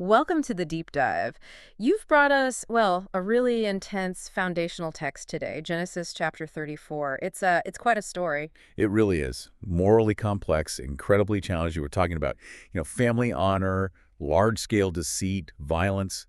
Welcome to the deep dive. You've brought us, well, a really intense foundational text today, Genesis chapter 34. It's quite a story. It really is. Morally complex, incredibly challenging. We're talking about, family honor, large-scale deceit, violence.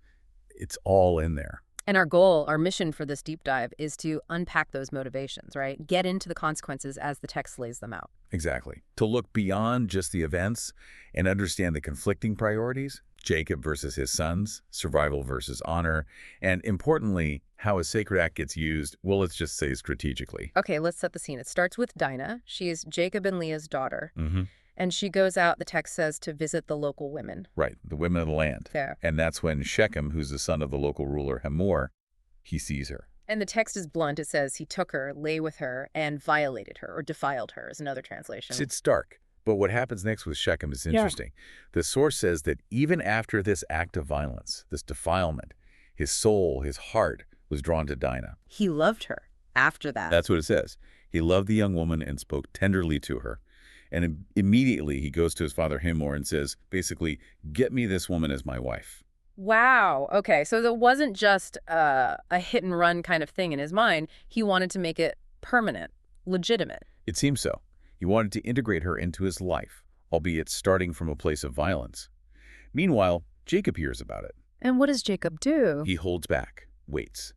It's all in there. And our goal, our mission for this deep dive is to unpack those motivations, right? Get into the consequences as the text lays them out. Exactly. To look beyond just the events and understand the conflicting priorities, Jacob versus his sons, survival versus honor, and importantly, how a sacred act gets used, well, let's just say strategically. Okay, let's set the scene. It starts with Dinah. She is Jacob and Leah's daughter. Mm-hmm. And she goes out, the text says, to visit the local women. Right, the women of the land. There. And that's when Shechem, who's the son of the local ruler Hamor, he sees her. And the text is blunt. It says he took her, lay with her, and violated her, or defiled her is another translation. It's stark. But what happens next with Shechem is interesting. The source says that even after this act of violence, this defilement, his soul, his heart was drawn to Dinah. He loved her after that. That's what it says. He loved the young woman and spoke tenderly to her. And immediately he goes to his father Hamor and says, basically, get me this woman as my wife. Wow. Okay, so it wasn't just a hit and run kind of thing in his mind. He wanted to make it permanent, legitimate. It seems so. He wanted to integrate her into his life, albeit starting from a place of violence. Meanwhile, Jacob hears about it. And what does Jacob do? He holds back, waits.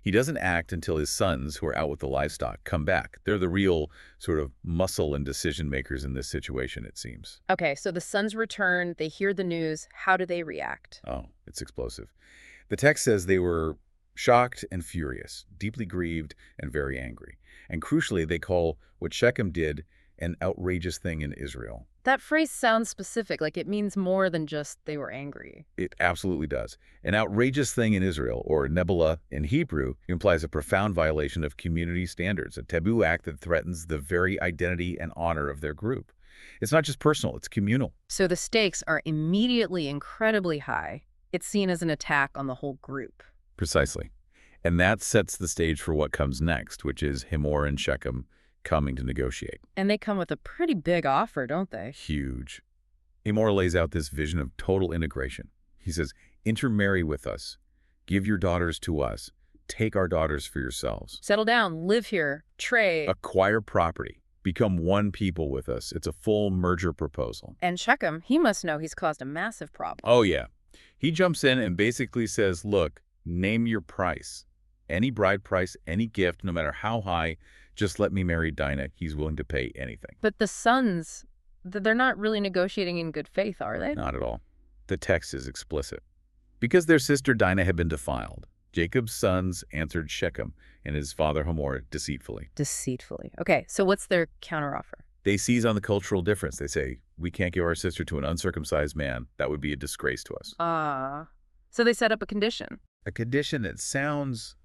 He doesn't act until his sons, who are out with the livestock, come back. They're the real sort of muscle and decision makers in this situation, it seems. Okay, so the sons return, they hear the news. How do they react? Oh, it's explosive. The text says they were shocked and furious, deeply grieved and very angry. And crucially, they call what Shechem did an outrageous thing in Israel. That phrase sounds specific, like it means more than just they were angry. It absolutely does. An outrageous thing in Israel, or Nebulah in Hebrew, implies a profound violation of community standards, a taboo act that threatens the very identity and honor of their group. It's not just personal, it's communal. So the stakes are immediately incredibly high. It's seen as an attack on the whole group. Precisely. And that sets the stage for what comes next, which is Hamor and Shechem coming to negotiate. And they come with a pretty big offer, don't they? Huge. Hamor lays out this vision of total integration. He says, intermarry with us, give your daughters to us, take our daughters for yourselves. Settle down, live here, trade. Acquire property, become one people with us. It's a full merger proposal. And Shechem, he must know he's caused a massive problem. Oh, yeah. He jumps in and basically says, look, name your price. Any bride price, any gift, no matter how high, just let me marry Dinah. He's willing to pay anything. But the sons, they're not really negotiating in good faith, are they? Not at all. The text is explicit. Because their sister Dinah had been defiled, Jacob's sons answered Shechem and his father Hamor deceitfully. Deceitfully. Okay, so what's their counteroffer? They seize on the cultural difference. They say, we can't give our sister to an uncircumcised man. That would be a disgrace to us. So they set up a condition. A condition that sounds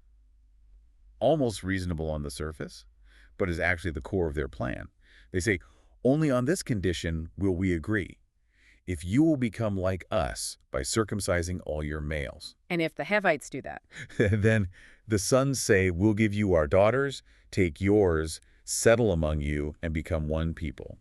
almost reasonable on the surface, but is actually the core of their plan. They say, only on this condition will we agree. If you will become like us by circumcising all your males. And if the Hivites do that? Then the sons say, we'll give you our daughters, take yours, settle among you, and become one people.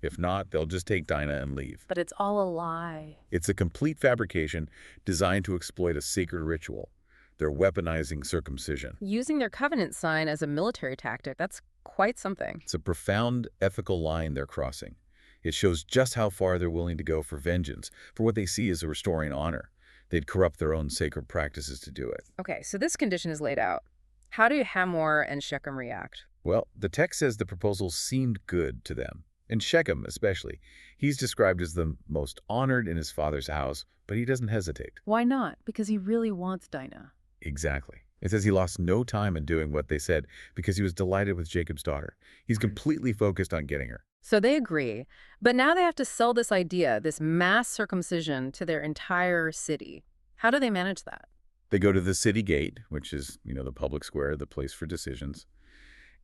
If not, they'll just take Dinah and leave. But it's all a lie. It's a complete fabrication designed to exploit a sacred ritual. They're weaponizing circumcision. Using their covenant sign as a military tactic, that's quite something. It's a profound ethical line they're crossing. It shows just how far they're willing to go for vengeance, for what they see as a restoring honor. They'd corrupt their own sacred practices to do it. Okay, so this condition is laid out. How do Hamor and Shechem react? Well, the text says the proposal seemed good to them, and Shechem especially. He's described as the most honored in his father's house, but he doesn't hesitate. Why not? Because he really wants Dinah. Exactly. It says he lost no time in doing what they said because he was delighted with Jacob's daughter. He's completely focused on getting her. So they agree, but now they have to sell this idea, this mass circumcision, to their entire city. How do they manage that? They go to the city gate, which is, the public square, the place for decisions,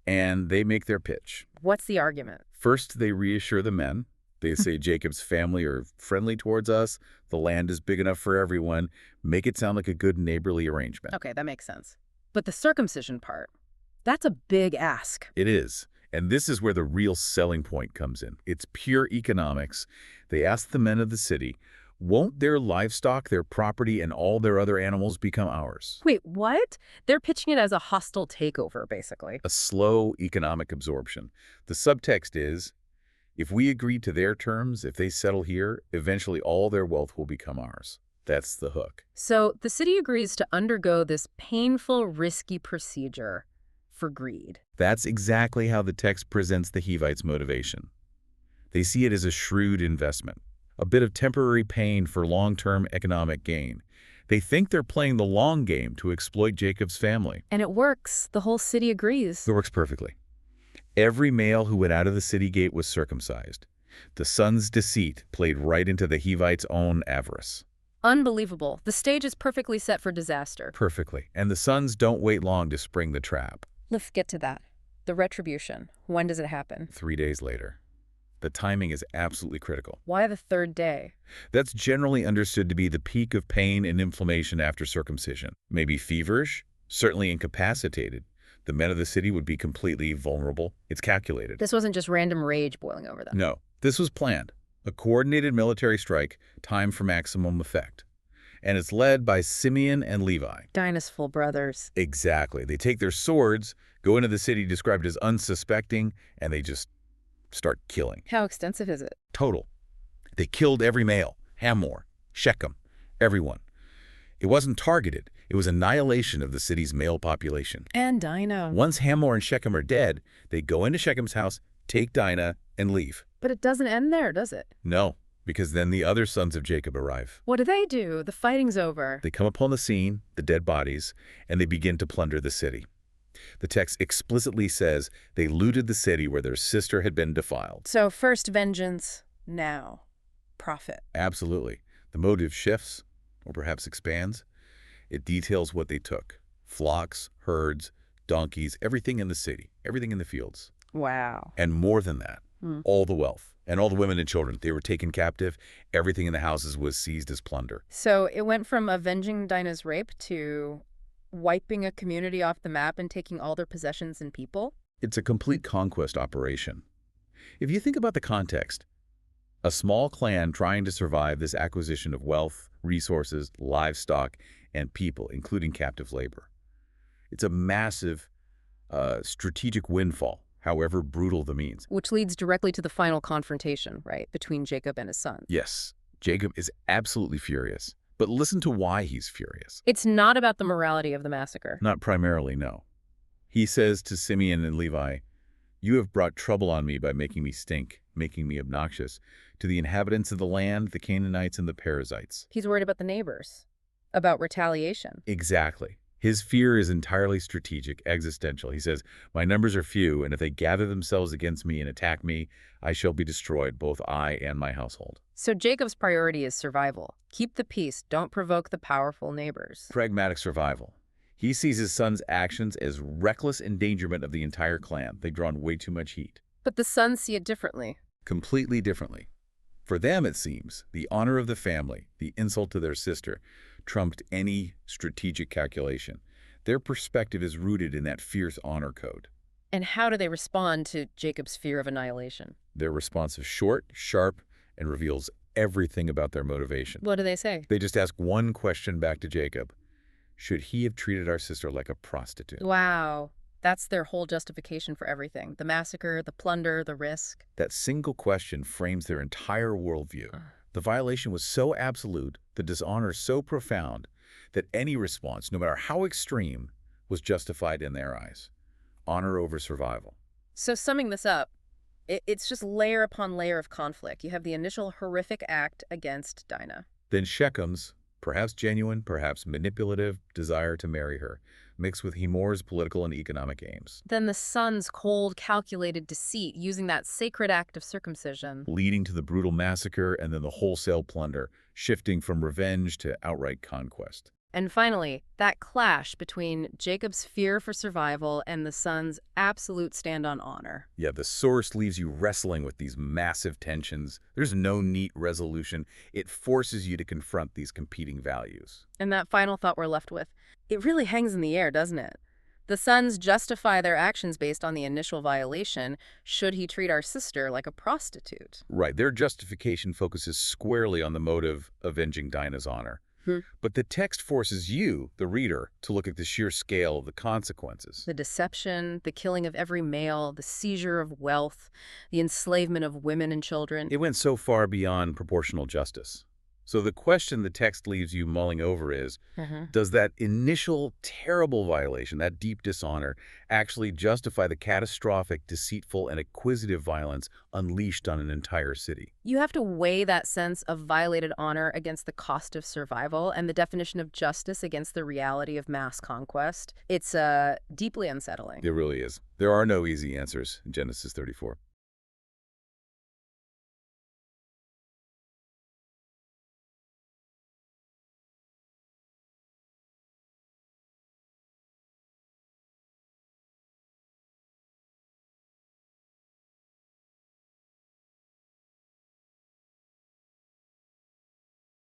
and they make their pitch. What's the argument? First, they reassure the men. They say Jacob's family are friendly towards us. The land is big enough for everyone. Make it sound like a good neighborly arrangement. Okay, that makes sense. But the circumcision part, that's a big ask. It is. And this is where the real selling point comes in. It's pure economics. They ask the men of the city, Won't their livestock, their property, and all their other animals become ours? Wait, what? They're pitching it as a hostile takeover, basically. A slow economic absorption. The subtext is, if we agree to their terms, if they settle here, eventually all their wealth will become ours. That's the hook. So the city agrees to undergo this painful, risky procedure for greed. That's exactly how the text presents the Hivites' motivation. They see it as a shrewd investment, a bit of temporary pain for long-term economic gain. They think they're playing the long game to exploit Jacob's family. And it works. The whole city agrees. It works perfectly. Every male who went out of the city gate was circumcised. The son's deceit played right into the Hivites' own avarice. Unbelievable. The stage is perfectly set for disaster. Perfectly. And the sons don't wait long to spring the trap. Let's get to that. The retribution. When does it happen? 3 days later. The timing is absolutely critical. Why the third day? That's generally understood to be the peak of pain and inflammation after circumcision. Maybe feverish, certainly incapacitated. The men of the city would be completely vulnerable. It's calculated. This wasn't just random rage boiling over them. No, this was planned. A coordinated military strike, timed for maximum effect. And it's led by Simeon and Levi. Dinah's full brothers. Exactly. They take their swords, go into the city described as unsuspecting, and they just start killing. How extensive is it? Total. They killed every male, Hamor, Shechem, everyone. It wasn't targeted. It was annihilation of the city's male population. And Dinah. Once Hamor and Shechem are dead, they go into Shechem's house, take Dinah, and leave. But it doesn't end there, does it? No, because then the other sons of Jacob arrive. What do? The fighting's over. They come upon the scene, the dead bodies, and they begin to plunder the city. The text explicitly says they looted the city where their sister had been defiled. So first vengeance, now profit. Absolutely. The motive shifts, or perhaps expands. It details what they took. Flocks, herds, donkeys, everything in the city, everything in the fields. Wow. And more than that, all the wealth and all the women and children. They were taken captive. Everything in the houses was seized as plunder. So it went from avenging Dinah's rape to wiping a community off the map and taking all their possessions and people? It's a complete conquest operation. If you think about the context, a small clan trying to survive this acquisition of wealth, resources, livestock, and people, including captive labor. It's a massive strategic windfall, however brutal the means. Which leads directly to the final confrontation, right, between Jacob and his son. Yes, Jacob is absolutely furious. But listen to why he's furious. It's not about the morality of the massacre. Not primarily, no. He says to Simeon and Levi, "You have brought trouble on me by making me stink, making me obnoxious, to the inhabitants of the land, the Canaanites and the Perizzites." He's worried about the neighbors, about retaliation. Exactly. His fear is entirely strategic, existential. He says, "My numbers are few, and if they gather themselves against me and attack me, I shall be destroyed, both I and my household." So Jacob's priority is survival. Keep the peace. Don't provoke the powerful neighbors. Pragmatic survival. He sees his son's actions as reckless endangerment of the entire clan. They've drawn way too much heat. But the sons see it differently. Completely differently. For them, it seems, the honor of the family, the insult to their sister, trumped any strategic calculation. Their perspective is rooted in that fierce honor code. And how do they respond to Jacob's fear of annihilation? Their response is short, sharp, and reveals everything about their motivation. What do they say? They just ask one question back to Jacob. Should he have treated our sister like a prostitute? Wow. That's their whole justification for everything. The massacre, the plunder, the risk. That single question frames their entire worldview. The violation was so absolute, the dishonor so profound, that any response, no matter how extreme, was justified in their eyes. Honor over survival. So summing this up, it's just layer upon layer of conflict. You have the initial horrific act against Dinah. Then Shechem's, perhaps genuine, perhaps manipulative, desire to marry her, mixed with Hamor's political and economic aims. Then the son's cold, calculated deceit, using that sacred act of circumcision. Leading to the brutal massacre and then the wholesale plunder, shifting from revenge to outright conquest. And finally, that clash between Jacob's fear for survival and the son's absolute stand on honor. Yeah, the source leaves you wrestling with these massive tensions. There's no neat resolution. It forces you to confront these competing values. And that final thought we're left with, it really hangs in the air, doesn't it? The sons justify their actions based on the initial violation. Should he treat our sister like a prostitute? Right, their justification focuses squarely on the motive avenging Dinah's honor. Hmm. But the text forces you, the reader, to look at the sheer scale of the consequences. The deception, the killing of every male, the seizure of wealth, the enslavement of women and children. It went so far beyond proportional justice. So the question the text leaves you mulling over is, Mhm. does that initial terrible violation, that deep dishonor, actually justify the catastrophic, deceitful, and acquisitive violence unleashed on an entire city? You have to weigh that sense of violated honor against the cost of survival and the definition of justice against the reality of mass conquest. It's deeply unsettling. There really is. There are no easy answers in Genesis 34.